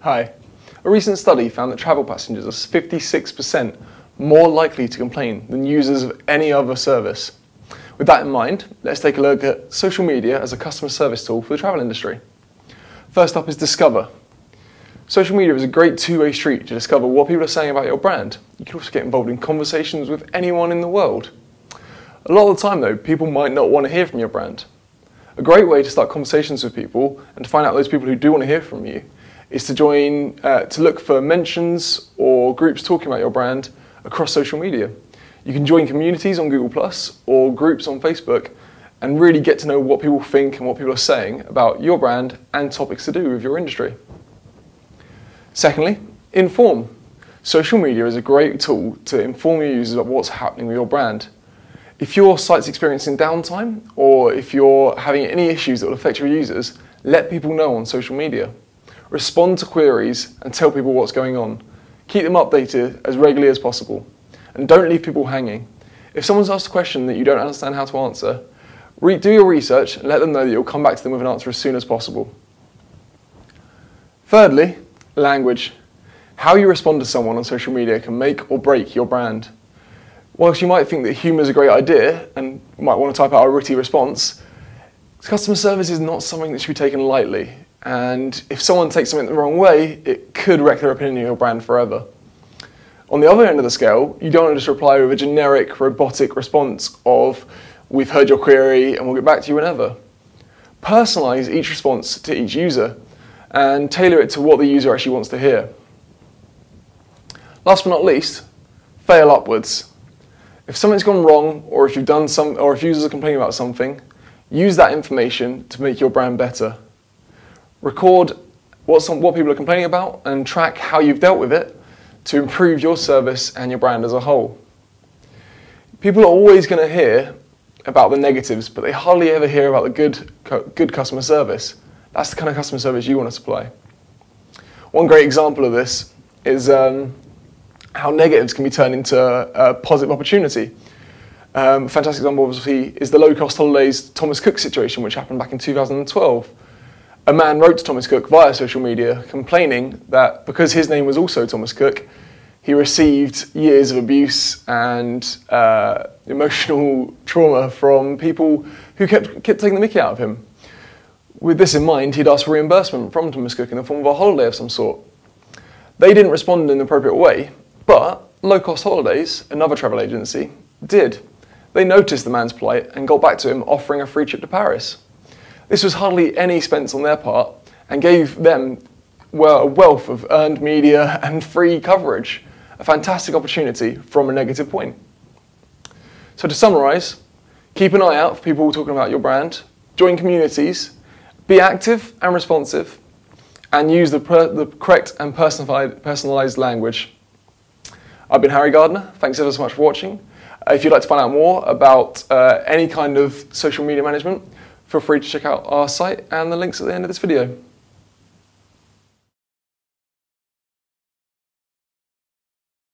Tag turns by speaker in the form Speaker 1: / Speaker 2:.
Speaker 1: Hi. A recent study found that travel passengers are 56% more likely to complain than users of any other service. With that in mind, let's take a look at social media as a customer service tool for the travel industry. First up is Discover. Social media is a great two-way street to discover what people are saying about your brand. You can also get involved in conversations with anyone in the world. A lot of the time though, people might not want to hear from your brand. A great way to start conversations with people and to find out those people who do want to hear from you is to look for mentions or groups talking about your brand across social media. You can join communities on Google+ or groups on Facebook and really get to know what people think and what people are saying about your brand and topics to do with your industry. Secondly, inform. Social media is a great tool to inform your users about what's happening with your brand. If your site's experiencing downtime or if you're having any issues that will affect your users, let people know on social media. Respond to queries and tell people what's going on. Keep them updated as regularly as possible. And don't leave people hanging. If someone's asked a question that you don't understand how to answer, do your research and let them know that you'll come back to them with an answer as soon as possible. Thirdly, language. How you respond to someone on social media can make or break your brand. Whilst you might think that humour is a great idea and you might want to type out a witty response, customer service is not something that should be taken lightly. And if someone takes something the wrong way, it could wreck their opinion of your brand forever. On the other end of the scale, you don't want to just reply with a generic, robotic response of, "We've heard your query and we'll get back to you whenever." Personalise each response to each user and tailor it to what the user actually wants to hear. Last but not least, fail upwards. If something's gone wrong or if users are complaining about something, use that information to make your brand better. Record what people are complaining about and track how you've dealt with it to improve your service and your brand as a whole. People are always going to hear about the negatives, but they hardly ever hear about the good customer service. That's the kind of customer service you want to supply. One great example of this is how negatives can be turned into a positive opportunity. A fantastic example obviously is the low-cost holidays Thomas Cook situation, which happened back in 2012. A man wrote to Thomas Cook via social media complaining that because his name was also Thomas Cook, he received years of abuse and emotional trauma from people who kept taking the mickey out of him. With this in mind, he'd asked for reimbursement from Thomas Cook in the form of a holiday of some sort. They didn't respond in an appropriate way, but Low Cost Holidays, another travel agency, did. They noticed the man's plight and got back to him offering a free trip to Paris. This was hardly any expense on their part and gave them a wealth of earned media and free coverage, a fantastic opportunity from a negative point. So to summarise, keep an eye out for people talking about your brand, join communities, be active and responsive, and use the correct and personalised language. I've been Harry Gardner, thanks ever so much for watching. If you'd like to find out more about any kind of social media management, feel free to check out our site and the links at the end of this video.